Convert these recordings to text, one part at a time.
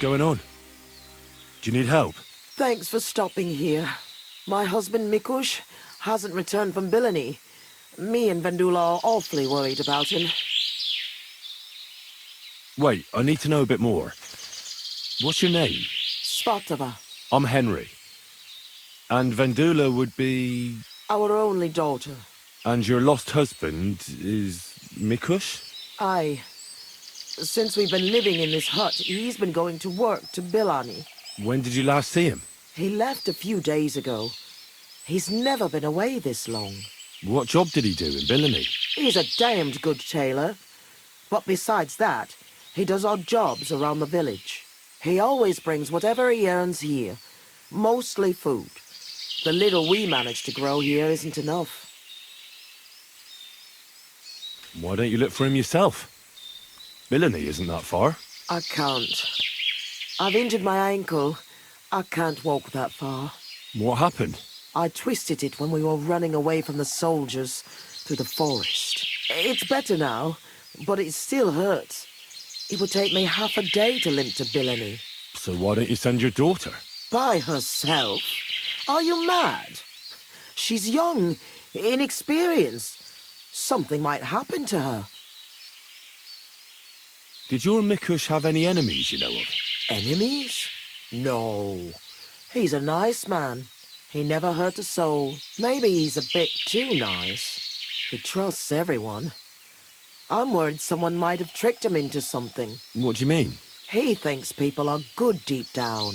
going on? Do you need help? Thanks for stopping here. My husband Mikush hasn't returned from Bilani. Me and Vendula are awfully worried about him. Wait, I need to know a bit more. What's your name? Svatava, I'm Henry. And Vendula would be... our only daughter. And your lost husband is... Mikush? Aye. Since we've been living in this hut, he's been going to work to Bilani. When did you last see him? He left a few days ago. He's never been away this long. What job did he do in Bilani? He's a damned good tailor. But besides that, he does odd jobs around the village. He always brings whatever he earns here. Mostly food. The little we manage to grow here isn't enough. Why don't you look for him yourself? Bilani isn't that far. I can't. I've injured my ankle. I can't walk that far. What happened? I twisted it when we were running away from the soldiers through the forest. It's better now, but it still hurts. It would take me half a day to limp to Bilani. So why don't you send your daughter? By herself? Are you mad? She's young, inexperienced. Something might happen to her. Did your Mikush have any enemies you know of? Enemies? No. He's a nice man. He never hurt a soul. Maybe he's a bit too nice. He trusts everyone. I'm worried someone might have tricked him into something. What do you mean? He thinks people are good deep down.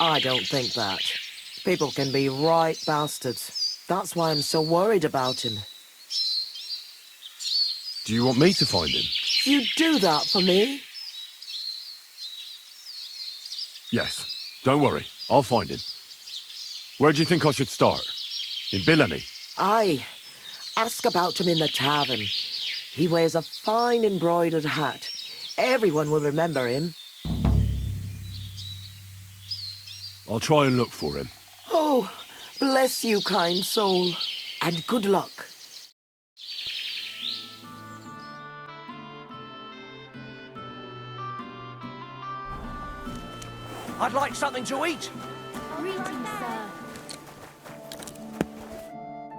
I don't think that. People can be right bastards. That's why I'm so worried about him. Do you want me to find him? You do that for me? Yes. Don't worry. I'll find him. Where do you think I should start? In Bilani? Aye. Ask about him in the tavern. He wears a fine embroidered hat. Everyone will remember him. I'll try and look for him. Oh, bless you, kind soul. And good luck. I'd like something to eat. Greetings, sir.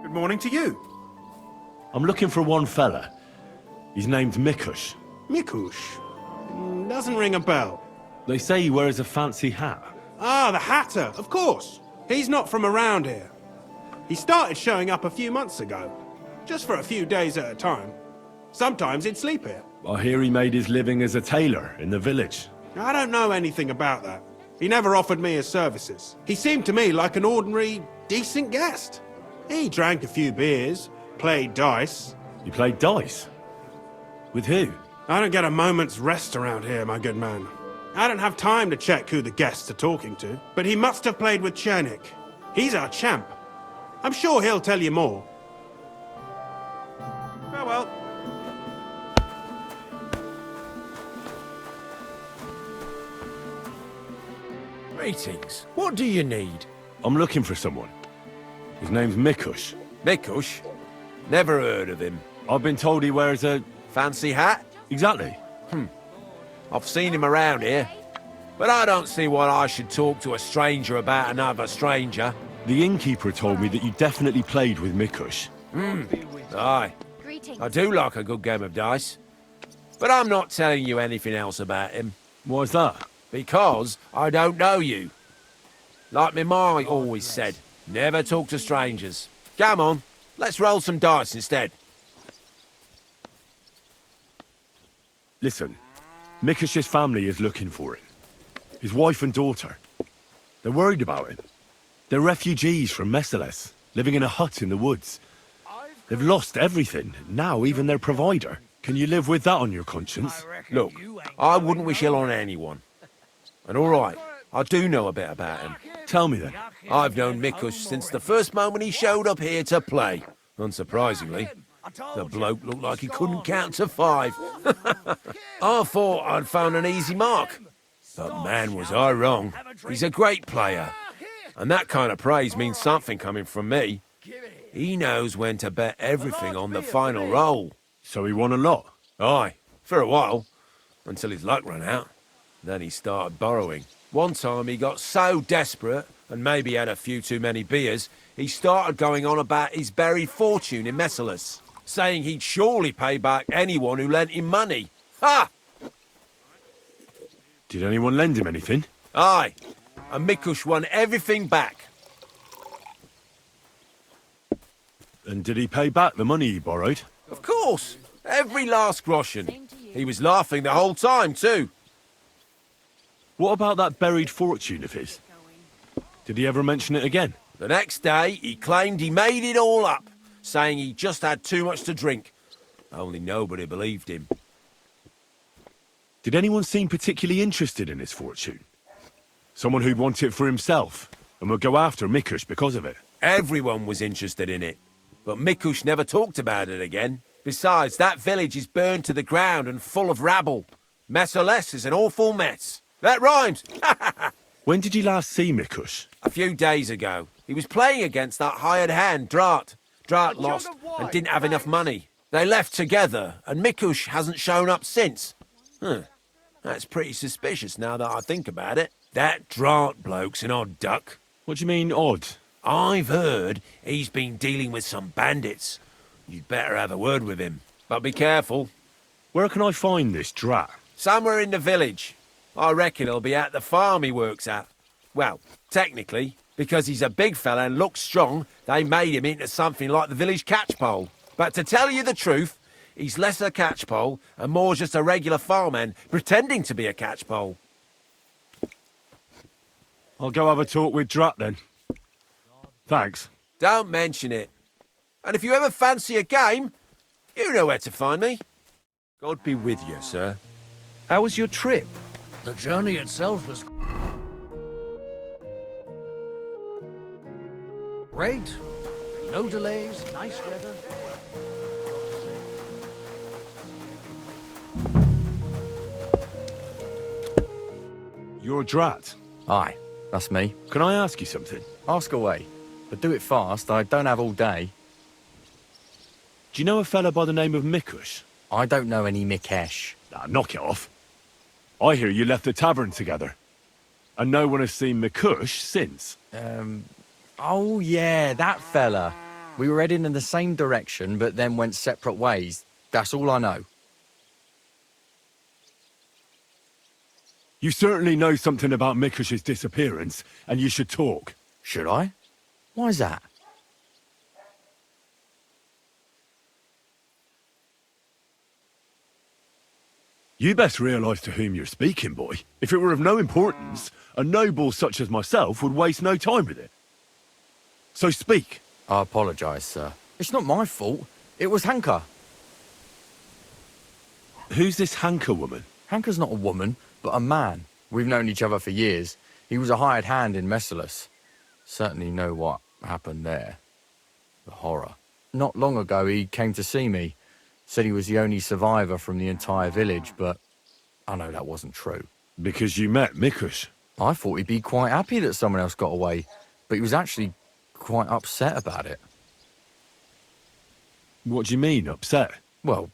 Good morning to you. I'm looking for one fella. He's named Mikush. Mikush. Doesn't ring a bell. They say he wears a fancy hat. Ah, the Hatter, of course. He's not from around here. He started showing up a few months ago. Just for a few days at a time. Sometimes he'd sleep here. I hear he made his living as a tailor in the village. I don't know anything about that. He never offered me his services. He seemed to me like an ordinary, decent guest. He drank a few beers, played dice. He played dice? With who? I don't get a moment's rest around here, my good man. I don't have time to check who the guests are talking to, but he must have played with Chernik. He's our champ. I'm sure he'll tell you more. Farewell. Greetings. What do you need? I'm looking for someone. His name's Mikush. Mikush? Never heard of him. I've been told he wears a... Fancy hat? Exactly. I've seen him around here. But I don't see why I should talk to a stranger about another stranger. The innkeeper told me that you definitely played with Mikush. Aye. Greetings. I do like a good game of dice. But I'm not telling you anything else about him. Why's that? Because I don't know you. Like me ma always said, never talk to strangers. Come on, let's roll some dice instead. Listen, Mikush's family is looking for him. His wife and daughter. They're worried about him. They're refugees from Meseles, living in a hut in the woods. They've lost everything, now even their provider. Can you live with that on your conscience? Look, I wouldn't wish ill on anyone. And all right, I do know a bit about him. Tell me then. I've known Mikush since the first moment he showed up here to play. Unsurprisingly, the bloke looked like he couldn't count to 5. I thought I'd found an easy mark. But man, was I wrong. He's a great player. And that kind of praise means something coming from me. He knows when to bet everything on the final roll. So he won a lot? Aye, for a while. Until his luck ran out. Then he started borrowing. One time he got so desperate, and maybe had a few too many beers, he started going on about his buried fortune in Messalus, saying he'd surely pay back anyone who lent him money. Ha! Did anyone lend him anything? Aye, and Mikush won everything back. And did he pay back the money he borrowed? Of course, every last groschen. He was laughing the whole time, too. What about that buried fortune of his? Did he ever mention it again? The next day, he claimed he made it all up, saying he just had too much to drink. Only nobody believed him. Did anyone seem particularly interested in his fortune? Someone who'd want it for himself and would go after Mikush because of it? Everyone was interested in it, but Mikush never talked about it again. Besides, that village is burned to the ground and full of rabble. Messales is an awful mess. That rhymes! When did you last see Mikush? A few days ago. He was playing against that hired hand, Drat. Drat lost and didn't have enough money. They left together, and Mikush hasn't shown up since. That's pretty suspicious now that I think about it. That Drat bloke's an odd duck. What do you mean, odd? I've heard he's been dealing with some bandits. You'd better have a word with him. But be careful. Where can I find this Drat? Somewhere in the village. I reckon he'll be at the farm he works at. Well, technically, because he's a big fella and looks strong, they made him into something like the village catchpole. But to tell you the truth, he's less a catchpole and more just a regular farmhand pretending to be a catchpole. I'll go have a talk with Drat then. Thanks. Don't mention it. And if you ever fancy a game, you know where to find me. God be with you, sir. How was your trip? The journey itself was great. No delays, nice weather. You're Drat. Aye, that's me. Can I ask you something? Ask away. But do it fast, I don't have all day. Do you know a fella by the name of Mikush? I don't know any Mikesh. Nah, knock it off. I hear you left the tavern together. And no one has seen Mikush since. Oh yeah, that fella. We were heading in the same direction, but then went separate ways. That's all I know. You certainly know something about Mikush's disappearance, and you should talk. Should I? Why's that? You best realise to whom you're speaking, boy. If it were of no importance, a noble such as myself would waste no time with it. So speak. I apologise, sir. It's not my fault. It was Hanka. Who's this Hanka woman? Hanka's not a woman, but a man. We've known each other for years. He was a hired hand in Messalus. Certainly know what happened there. The horror. Not long ago, he came to see me. Said he was the only survivor from the entire village, but I know that wasn't true. Because you met Mikush. I thought he'd be quite happy that someone else got away, but he was actually quite upset about it. What do you mean, upset? Well,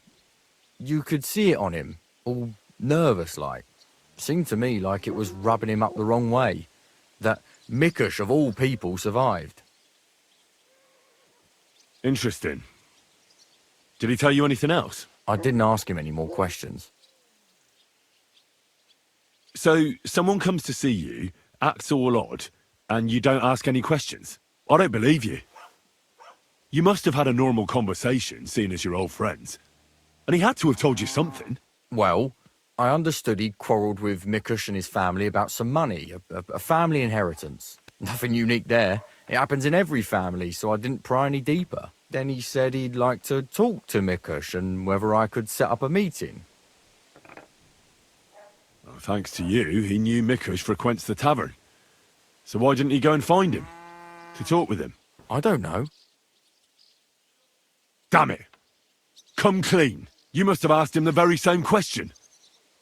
you could see it on him, all nervous-like. Seemed to me like it was rubbing him up the wrong way. That Mikush, of all people, survived. Interesting. Did he tell you anything else? I didn't ask him any more questions. So, someone comes to see you, acts all odd, and you don't ask any questions? I don't believe you. You must have had a normal conversation, seeing as you're old friends. And he had to have told you something. Well, I understood he quarrelled with Mikush and his family about some money, a family inheritance. Nothing unique there. It happens in every family, so I didn't pry any deeper. Then he said he'd like to talk to Mikush and whether I could set up a meeting. Well, thanks to you, he knew Mikush frequents the tavern. So why didn't he go and find him? To talk with him? I don't know. Damn it! Come clean. You must have asked him the very same question.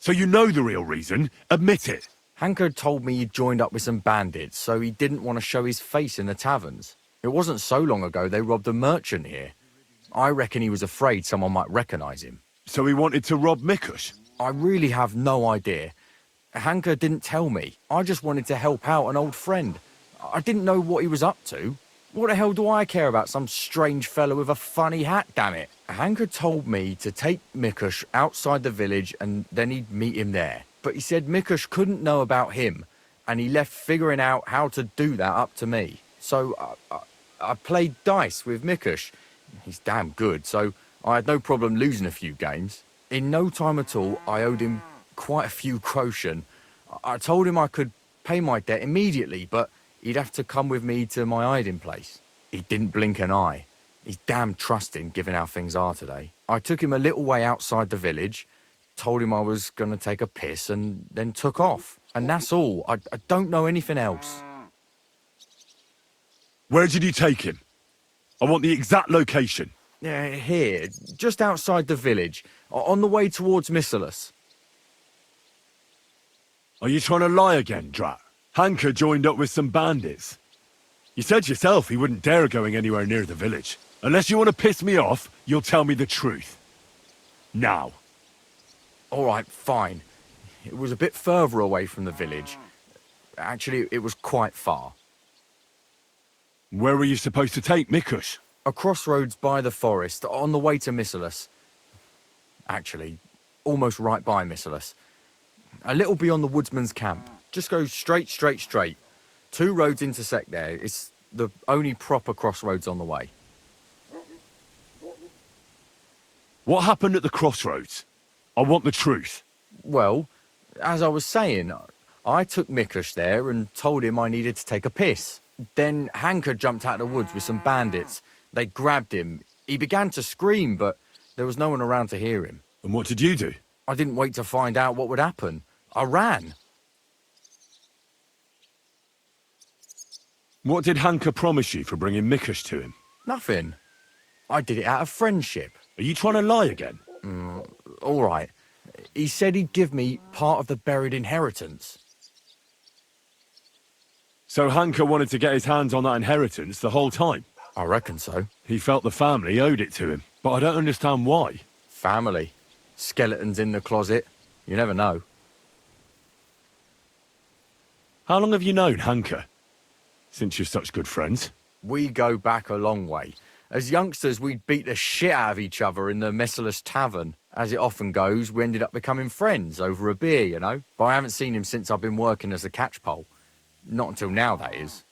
So you know the real reason. Admit it. Hanker told me he'd joined up with some bandits, so he didn't want to show his face in the taverns. It wasn't so long ago they robbed a merchant here. I reckon he was afraid someone might recognise him. So he wanted to rob Mikush? I really have no idea. Hanker didn't tell me. I just wanted to help out an old friend. I didn't know what he was up to. What the hell do I care about some strange fellow with a funny hat, damn it? Hanker told me to take Mikush outside the village and then he'd meet him there. But he said Mikush couldn't know about him, and he left figuring out how to do that up to me. So I played dice with Mikush. He's damn good, so I had no problem losing a few games. In no time at all, I owed him quite a few groschen. I told him I could pay my debt immediately, but he'd have to come with me to my hiding place. He didn't blink an eye. He's damn trusting, given how things are today. I took him a little way outside the village, told him I was going to take a piss, and then took off. And that's all. I don't know anything else. Where did you take him? I want the exact location. Here, just outside the village, on the way towards Missalus. Are you trying to lie again, Drat? Hanker joined up with some bandits. You said yourself he wouldn't dare going anywhere near the village. Unless you want to piss me off, you'll tell me the truth. Now. All right, fine. It was a bit further away from the village. Actually, it was quite far. Where were you supposed to take Mikush? A crossroads by the forest, on the way to Missalus. Actually, almost right by Missalus. A little beyond the woodsman's camp. Just go straight. 2 roads intersect there. It's the only proper crossroads on the way. What happened at the crossroads? I want the truth. Well, as I was saying, I took Mikush there and told him I needed to take a piss. Then Hanker jumped out of the woods with some bandits. They grabbed him. He began to scream, but there was no one around to hear him. And what did you do? I didn't wait to find out what would happen. I ran. What did Hanker promise you for bringing Mikush to him? Nothing. I did it out of friendship. Are you trying to lie again? All right. He said he'd give me part of the buried inheritance. So Hanker wanted to get his hands on that inheritance the whole time? I reckon so. He felt the family owed it to him, but I don't understand why. Family. Skeletons in the closet. You never know. How long have you known Hanker? Since you're such good friends? We go back a long way. As youngsters, we'd beat the shit out of each other in the Messalus tavern. As it often goes, we ended up becoming friends over a beer, you know? But I haven't seen him since I've been working as a catchpole. Not until now, that is.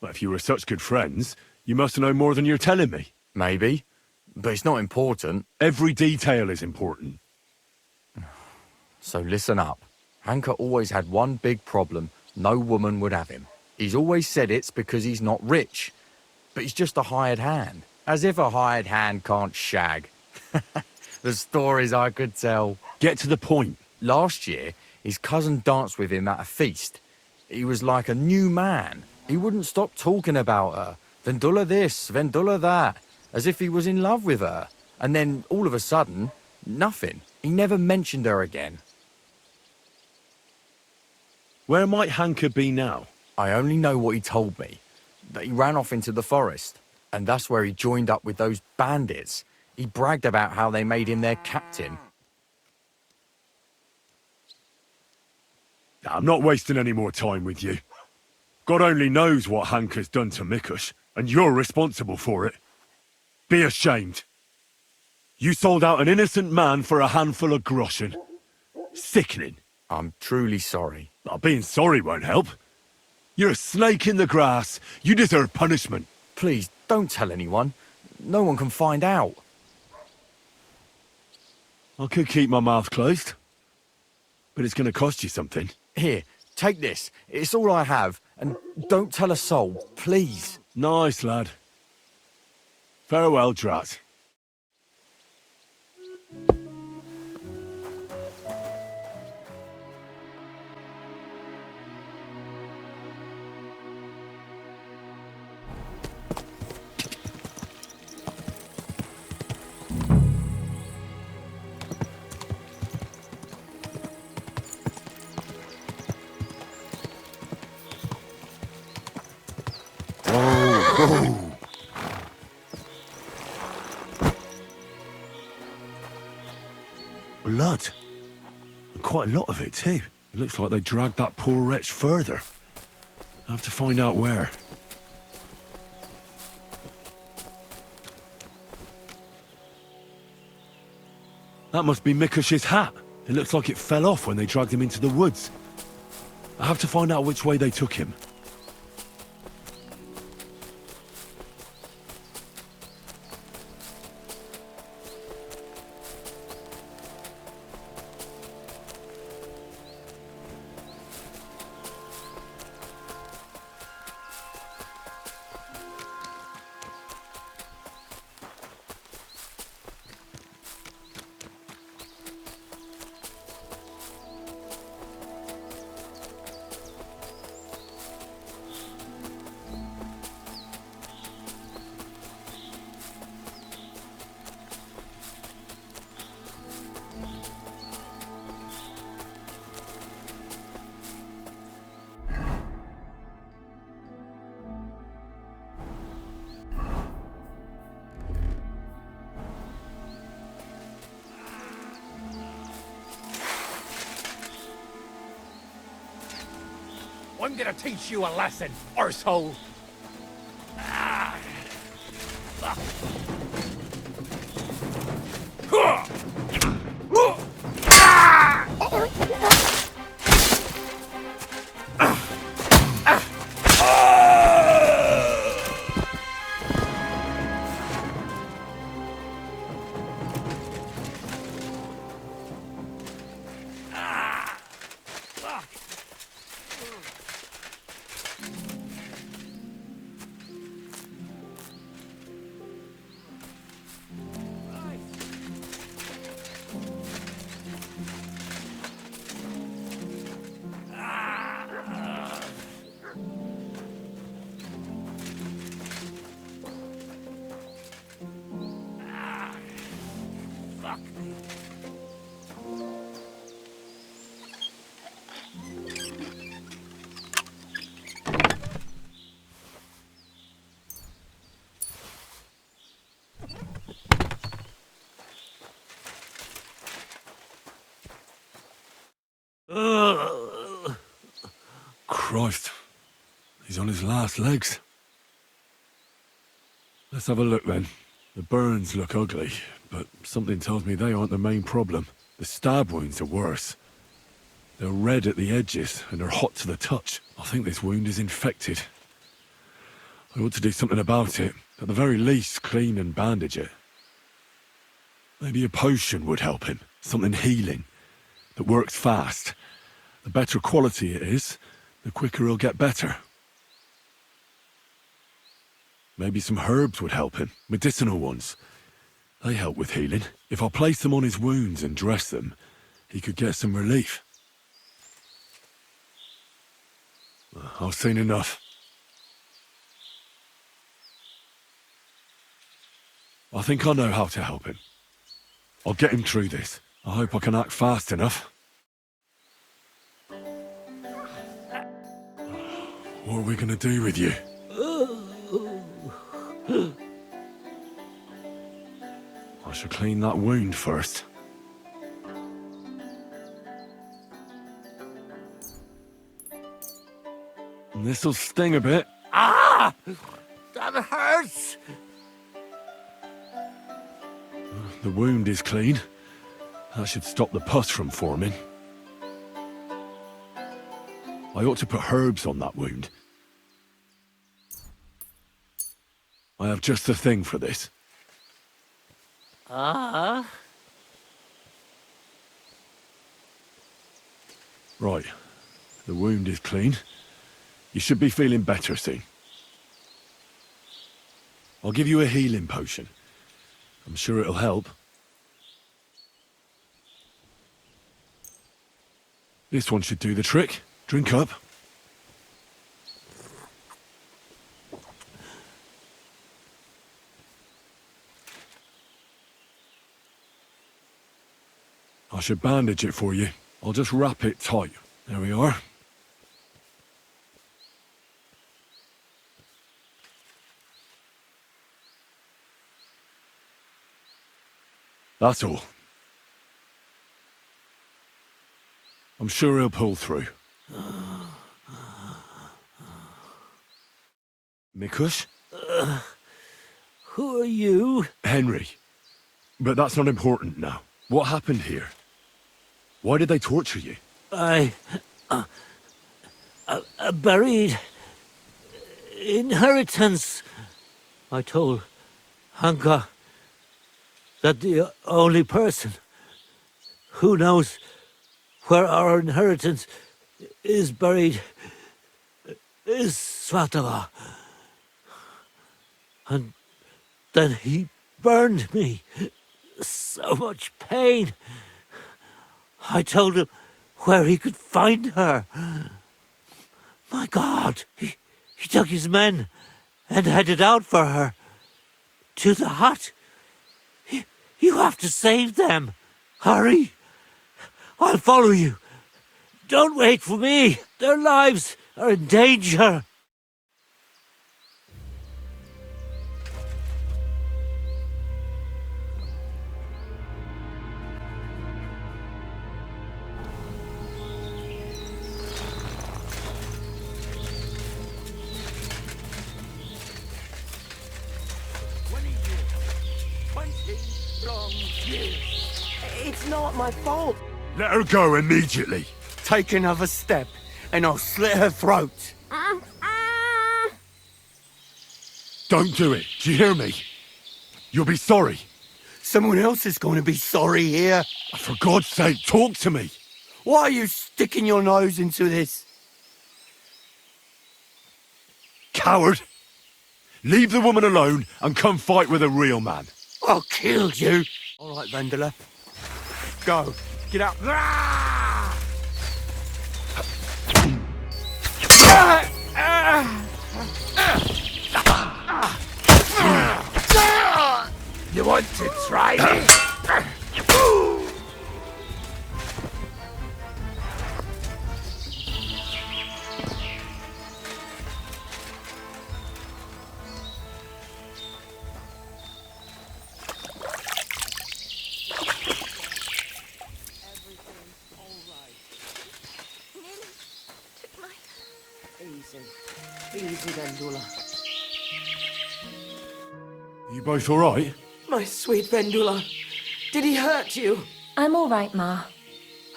Well, if you were such good friends, you must know more than you're telling me. Maybe. But it's not important. Every detail is important. So listen up. Hanker always had one big problem. No woman would have him. He's always said it's because he's not rich. But he's just a hired hand. As if a hired hand can't shag. The stories I could tell. Get to the point. Last year, his cousin danced with him at a feast. He was like a new man. He wouldn't stop talking about her. Vendula this, Vendula that. As if he was in love with her. And then, all of a sudden, nothing. He never mentioned her again. Where might Hanker be now? I only know what he told me. That he ran off into the forest. And that's where he joined up with those bandits. He bragged about how they made him their captain. I'm not wasting any more time with you. God only knows what Hanker's done to Mikush, and you're responsible for it. Be ashamed. You sold out an innocent man for a handful of groschen. Sickening. I'm truly sorry. Being sorry won't help. You're a snake in the grass. You deserve punishment. Please, don't tell anyone. No one can find out. I could keep my mouth closed, but it's going to cost you something. Here, take this. It's all I have. And don't tell a soul, please. Nice, lad. Farewell, Drat. Blood. quite a lot of it, too. It looks like they dragged that poor wretch further. I have to find out where. That must be Mikush's hat. It looks like it fell off when they dragged him into the woods. I have to find out which way they took him. I'm gonna teach you a lesson, arsehole. Christ. He's on his last legs. Let's have a look then. The burns look ugly, but something tells me they aren't the main problem. The stab wounds are worse. They're red at the edges and are hot to the touch. I think this wound is infected. I ought to do something about it. At the very least, clean and bandage it. Maybe a potion would help him. Something healing. That works fast. The better quality it is, the quicker he'll get better. Maybe some herbs would help him. Medicinal ones. They help with healing. If I place them on his wounds and dress them, he could get some relief. I've seen enough. I think I know how to help him. I'll get him through this. I hope I can act fast enough. What are we gonna do with you? I should clean that wound first. This'll sting a bit. Ah! That hurts! The wound is clean. That should stop the pus from forming. I ought to put herbs on that wound. I have just the thing for this. Right. The wound is clean. You should be feeling better soon. I'll give you a healing potion. I'm sure it'll help. This one should do the trick. Drink up. I should bandage it for you. I'll just wrap it tight. There we are. That's all. I'm sure he'll pull through. Mikush? Who are you? Henry. But that's not important now. What happened here? Why did they torture you? I buried inheritance. I told Hanka that the only person who knows where our inheritance is buried is Svatala. And then he burned me. So much pain. I told him where he could find her. My God, he took his men and headed out for her. To the hut. You have to save them. Hurry. I'll follow you. Don't wait for me. Their lives are in danger. It's not my fault. Let her go immediately. Take another step, and I'll slit her throat. Don't do it. Do you hear me? You'll be sorry. Someone else is going to be sorry here. For God's sake, talk to me. Why are you sticking your nose into this? Coward. Leave the woman alone and come fight with a real man. I'll kill you. All right, Vendela. Go. Get up. You want to try me? Easy, Vendula. You both all right? My sweet Vendula. Did he hurt you? I'm all right, Ma.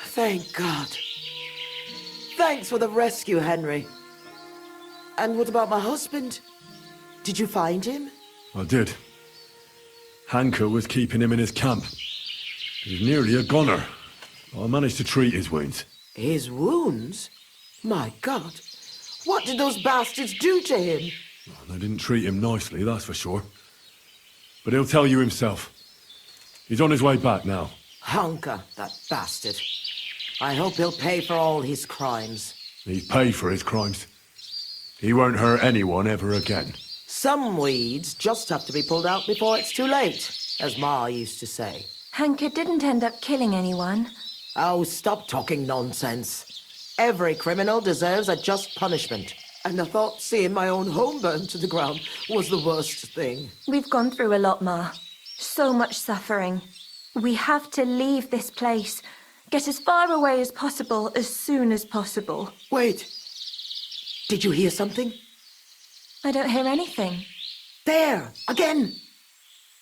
Thank God. Thanks for the rescue, Henry. And what about my husband? Did you find him? I did. Hanka was keeping him in his camp. He was nearly a goner. I managed to treat his wounds. His wounds? My God. What did those bastards do to him? They didn't treat him nicely, that's for sure. But he'll tell you himself. He's on his way back now. Hanka, that bastard. I hope he'll pay for all his crimes. He's paid for his crimes. He won't hurt anyone ever again. Some weeds just have to be pulled out before it's too late, as Ma used to say. Hanka didn't end up killing anyone. Oh, stop talking nonsense. Every criminal deserves a just punishment. And I thought seeing my own home burned to the ground was the worst thing. We've gone through a lot, Ma. So much suffering. We have to leave this place. Get as far away as possible, as soon as possible. Wait. Did you hear something? I don't hear anything. There! Again!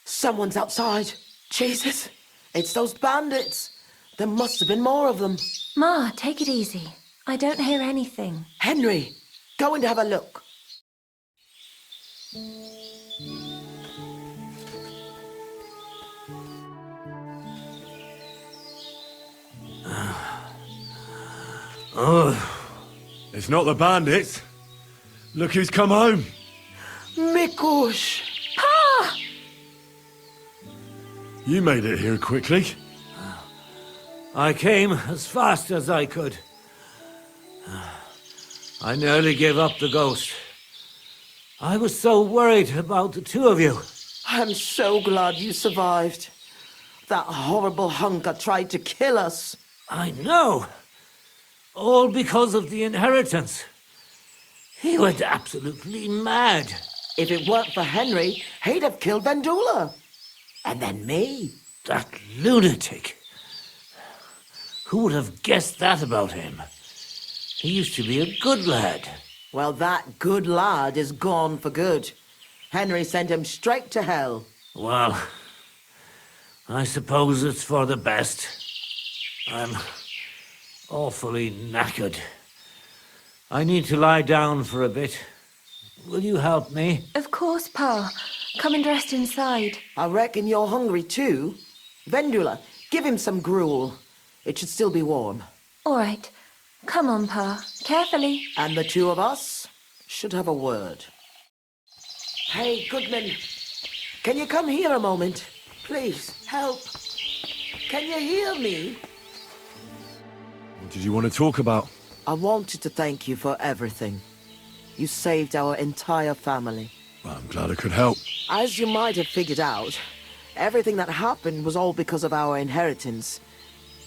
Someone's outside. Jesus. It's those bandits. There must have been more of them. Ma, take it easy. I don't hear anything. Henry, go and have a look. It's not the bandits. Look who's come home. Mikush! Pa! You made it here quickly. I came as fast as I could. I nearly gave up the ghost. I was so worried about the two of you. I'm so glad you survived. That horrible hunker tried to kill us. I know. All because of the inheritance. He went absolutely mad. If it weren't for Henry, he'd have killed Vendula. And then me. That lunatic. Who would have guessed that about him? He used to be a good lad. Well, that good lad is gone for good. Henry sent him straight to hell. Well, I suppose it's for the best. I'm awfully knackered. I need to lie down for a bit. Will you help me? Of course, Pa. Come and rest inside. I reckon you're hungry too. Vendula, give him some gruel. It should still be warm. All right. Come on, Pa. Carefully. And the two of us should have a word. Hey, Goodman. Can you come here a moment? Please, help. Can you hear me? What did you want to talk about? I wanted to thank you for everything. You saved our entire family. Well, I'm glad I could help. As you might have figured out, everything that happened was all because of our inheritance,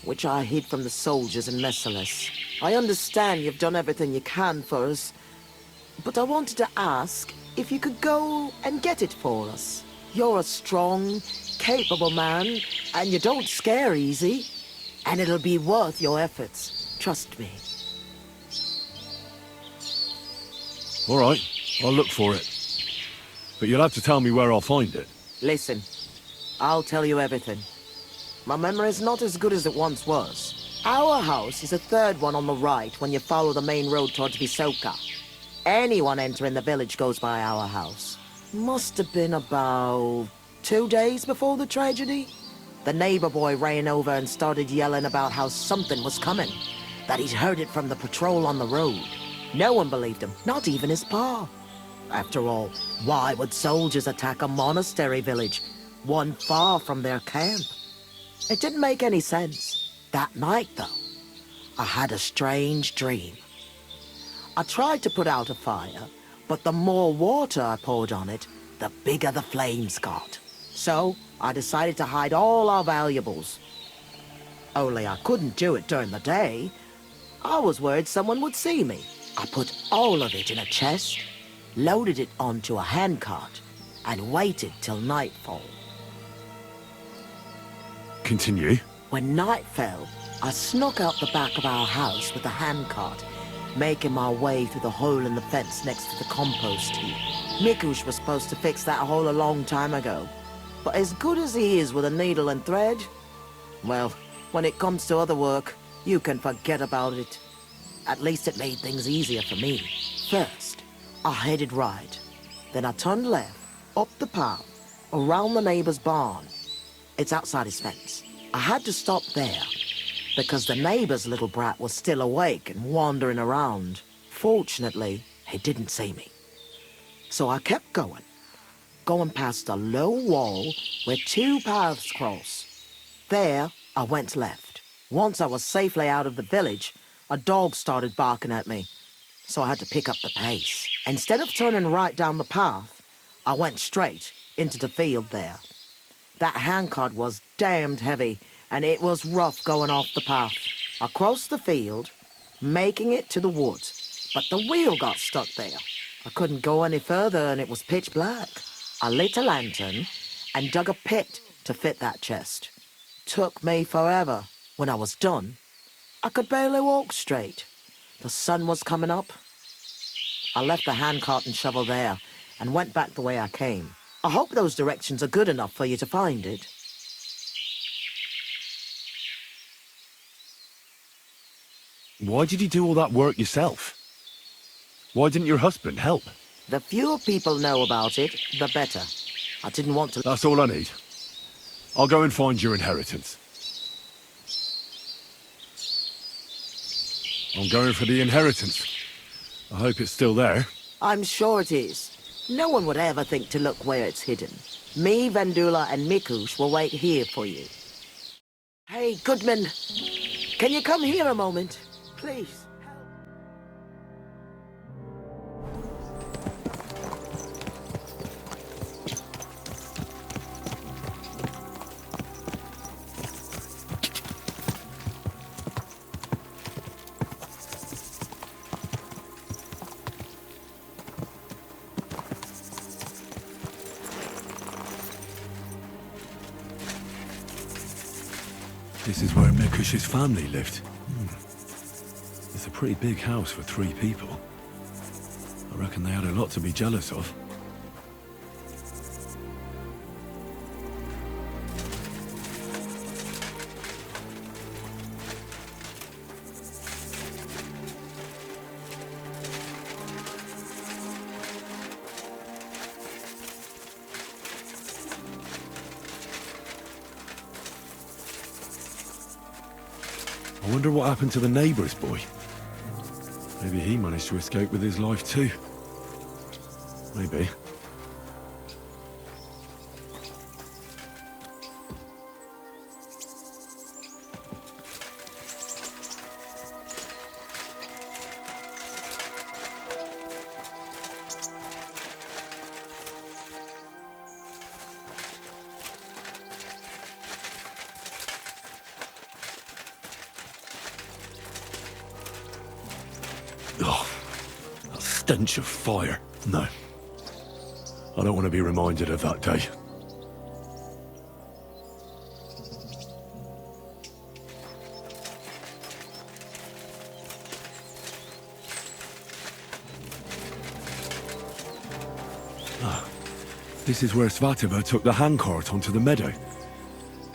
which I hid from the soldiers in Merciless. I understand you've done everything you can for us, but I wanted to ask if you could go and get it for us. You're a strong, capable man, and you don't scare easy, and it'll be worth your efforts. Trust me. All right, I'll look for it. But you'll have to tell me where I'll find it. Listen, I'll tell you everything. My memory's not as good as it once was. Our house is the third one on the right when you follow the main road towards Visoka. Anyone entering the village goes by our house. Must have been about 2 days before the tragedy. The neighbor boy ran over and started yelling about how something was coming, that he'd heard it from the patrol on the road. No one believed him, not even his pa. After all, why would soldiers attack a monastery village, one far from their camp? It didn't make any sense. That night, though, I had a strange dream. I tried to put out a fire, but the more water I poured on it, the bigger the flames got. So, I decided to hide all our valuables. Only I couldn't do it during the day. I was worried someone would see me. I put all of it in a chest, loaded it onto a handcart, and waited till nightfall. Continue. When night fell, I snuck out the back of our house with the handcart, making my way through the hole in the fence next to the compost heap. Mikush was supposed to fix that hole a long time ago, but as good as he is with a needle and thread, well, when it comes to other work, you can forget about it. At least it made things easier for me. First, I headed right. Then I turned left, up the path, around the neighbor's barn. It's outside his fence. I had to stop there, because the neighbor's little brat was still awake and wandering around. Fortunately, he didn't see me. So I kept going past a low wall where two paths cross. There, I went left. Once I was safely out of the village, a dog started barking at me, so I had to pick up the pace. Instead of turning right down the path, I went straight into the field there. That handcart was damned heavy, and it was rough going off the path. I crossed the field, making it to the woods, but the wheel got stuck there. I couldn't go any further, and it was pitch black. I lit a lantern and dug a pit to fit that chest. Took me forever. When I was done, I could barely walk straight. The sun was coming up. I left the handcart and shovel there and went back the way I came. I hope those directions are good enough for you to find it. Why did you do all that work yourself? Why didn't your husband help? The fewer people know about it, the better. I didn't want to... That's all I need. I'll go and find your inheritance. I'm going for the inheritance. I hope it's still there. I'm sure it is. No one would ever think to look where it's hidden. Me, Vendula, and Mikush will wait here for you. Hey, Goodman. Can you come here a moment? Please. This is where Mikush's family lived. It's a pretty big house for 3 people. I reckon they had a lot to be jealous of. I wonder what happened to the neighbour's boy. Maybe he managed to escape with his life too. Maybe. Oh, that stench of fire. No. I don't want to be reminded of that day. This is where Svatova took the handcart onto the meadow.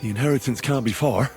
The inheritance can't be far.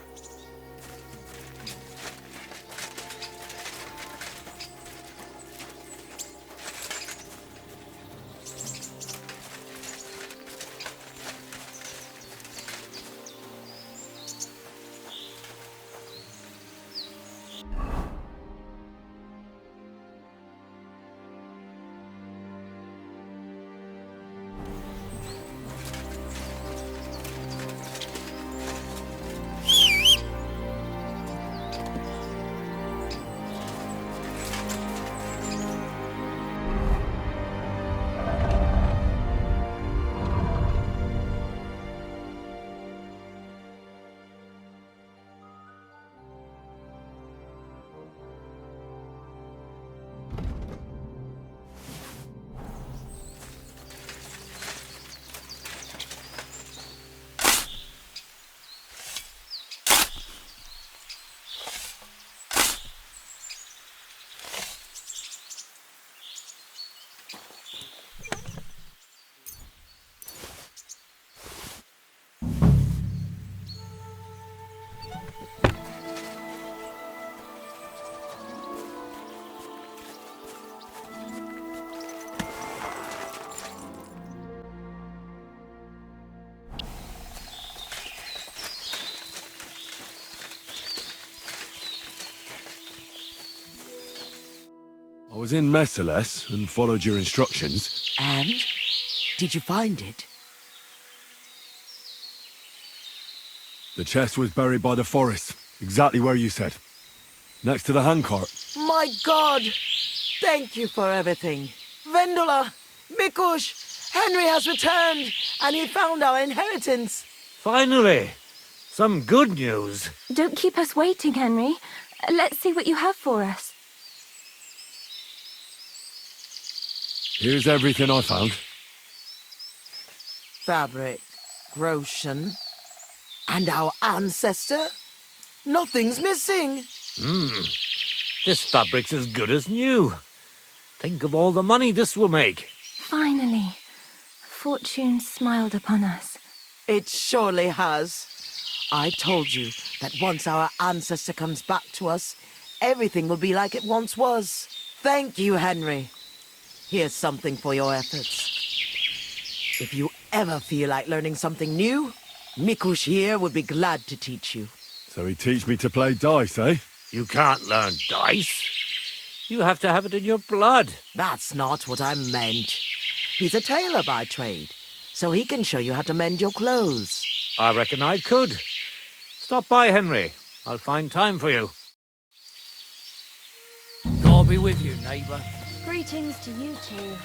I was in Merciless and followed your instructions. And? Did you find it? The chest was buried by the forest, exactly where you said. Next to the handcart. My God! Thank you for everything. Vendula! Mikush! Henry has returned, and he found our inheritance. Finally! Some good news. Don't keep us waiting, Henry. Let's see what you have for us. Here's everything I found. Fabric, Roshan, and our ancestor? Nothing's missing. This fabric's as good as new. Think of all the money this will make. Finally, fortune smiled upon us. It surely has. I told you that once our ancestor comes back to us, everything will be like it once was. Thank you, Henry. Here's something for your efforts. If you ever feel like learning something new, Mikush here would be glad to teach you. So he teach me to play dice, eh? You can't learn dice. You have to have it in your blood. That's not what I meant. He's a tailor by trade, so he can show you how to mend your clothes. I reckon I could. Stop by, Henry. I'll find time for you. God be with you, neighbour. Greetings to you too.